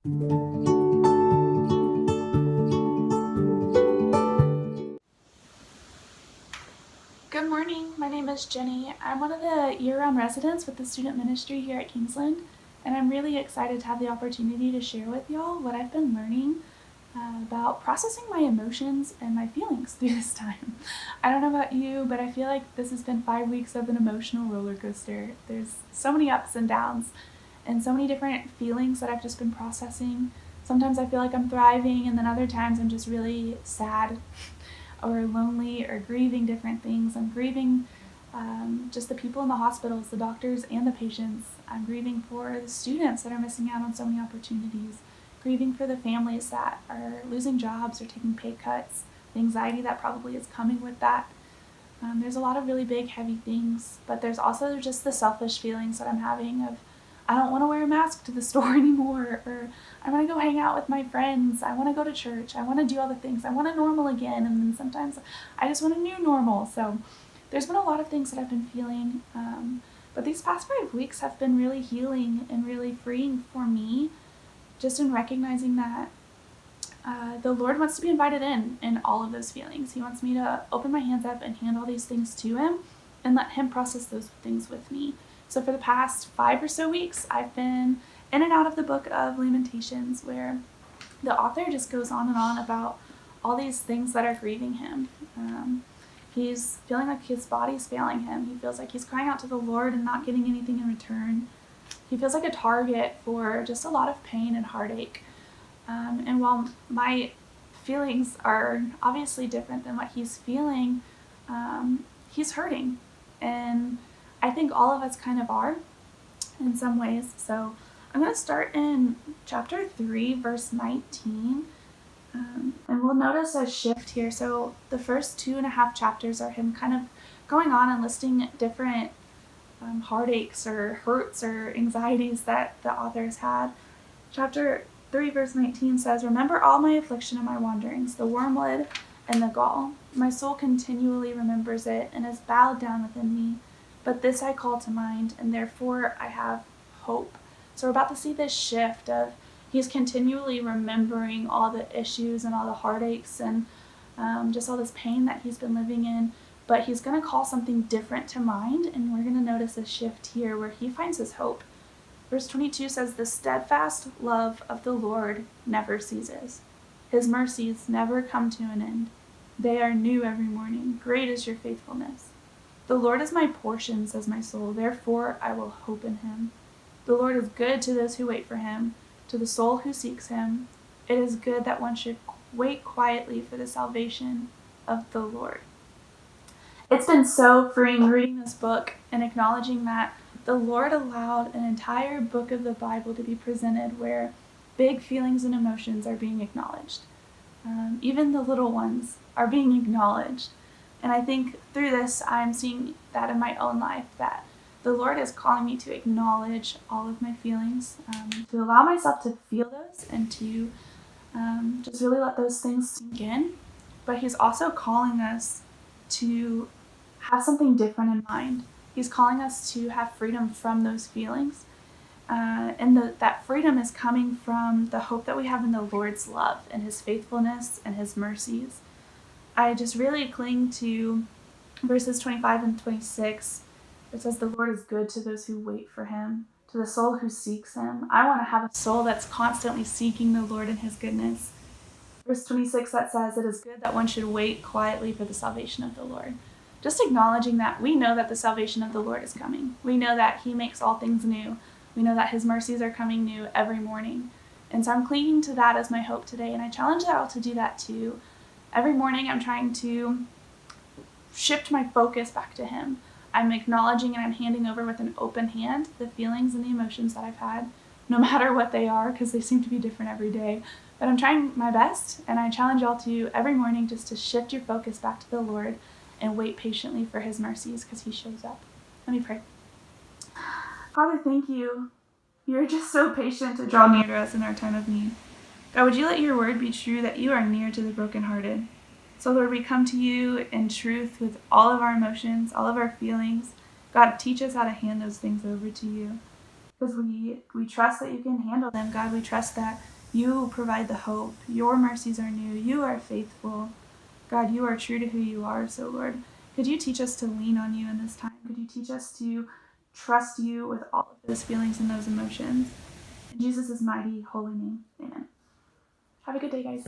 Good morning, my name is Jenny. I'm one of the year-round residents with the student ministry here at Kingsland, and I'm really excited to have the opportunity to share with y'all what I've been learning about processing my emotions and my feelings through this time. I don't know about you, but I feel like this has been 5 weeks of an emotional roller coaster. There's so many ups and downs and so many different feelings that I've just been processing. Sometimes I feel like I'm thriving, and then other times I'm just really sad or lonely or grieving different things. I'm grieving just the people in the hospitals, the doctors and the patients. I'm grieving for the students that are missing out on so many opportunities, grieving for the families that are losing jobs or taking pay cuts, the anxiety that probably is coming with that. There's a lot of really big, heavy things, but there's also just the selfish feelings that I'm having of I don't want to wear a mask to the store anymore, or I want to go hang out with my friends, I want to go to church, I want to do all the things, I want a normal again, and then sometimes I just want a new normal. So there's been a lot of things that I've been feeling, but these past 5 weeks have been really healing and really freeing for me, just in recognizing that the Lord wants to be invited in all of those feelings. He wants me to open my hands up and hand all these things to Him and let Him process those things with me. So for the past 5 or so weeks, I've been in and out of the book of Lamentations, where the author just goes on and on about all these things that are grieving him. He's feeling like his body's failing him. He feels like he's crying out to the Lord and not getting anything in return. He feels like a target for just a lot of pain and heartache. And while my feelings are obviously different than what he's feeling, he's hurting. And I think all of us kind of are in some ways. So I'm going to start in chapter 3, verse 19. And we'll notice a shift here. So the first 2.5 chapters are him kind of going on and listing different heartaches or hurts or anxieties that the author has had. Chapter 3, verse 19 says, "Remember all my affliction and my wanderings, the wormwood and the gall. My soul continually remembers it and is bowed down within me. But this I call to mind, and therefore I have hope." So we're about to see this shift of he's continually remembering all the issues and all the heartaches and just all this pain that he's been living in. But he's going to call something different to mind, and we're going to notice a shift here where he finds his hope. Verse 22 says, "The steadfast love of the Lord never ceases. His mercies never come to an end. They are new every morning. Great is your faithfulness. The Lord is my portion, says my soul. Therefore I will hope in him. The Lord is good to those who wait for him, to the soul who seeks him. It is good that one should wait quietly for the salvation of the Lord." It's been so freeing reading this book and acknowledging that the Lord allowed an entire book of the Bible to be presented where big feelings and emotions are being acknowledged. Even the little ones are being acknowledged. And I think through this, I'm seeing that in my own life, that the Lord is calling me to acknowledge all of my feelings, to allow myself to feel those and to just really let those things sink in. But He's also calling us to have something different in mind. He's calling us to have freedom from those feelings. And that freedom is coming from the hope that we have in the Lord's love and His faithfulness and His mercies. I just really cling to verses 25 and 26. It says, "The Lord is good to those who wait for him, to the soul who seeks him." I want to have a soul that's constantly seeking the Lord and His goodness. Verse 26 that says, "It is good that one should wait quietly for the salvation of the Lord." Just acknowledging that we know that the salvation of the Lord is coming. We know that He makes all things new. We know that His mercies are coming new every morning. And so I'm clinging to that as my hope today, and I challenge you all to do that too. Every morning I'm trying to shift my focus back to Him. I'm acknowledging and I'm handing over with an open hand the feelings and the emotions that I've had, no matter what they are, because they seem to be different every day. But I'm trying my best, and I challenge y'all to every morning just to shift your focus back to the Lord and wait patiently for His mercies, because He shows up. Let me pray. Father, thank you. You're just so patient to draw near to us in our time of need. God, would you let your word be true, that you are near to the brokenhearted? So, Lord, we come to you in truth with all of our emotions, all of our feelings. God, teach us how to hand those things over to you, because we trust that you can handle them. God, we trust that You provide the hope. Your mercies are new. You are faithful. God, you are true to who you are. So, Lord, could you teach us to lean on you in this time? Could you teach us to trust you with all of those feelings and those emotions? In Jesus' mighty, holy name, amen. Have a good day, guys.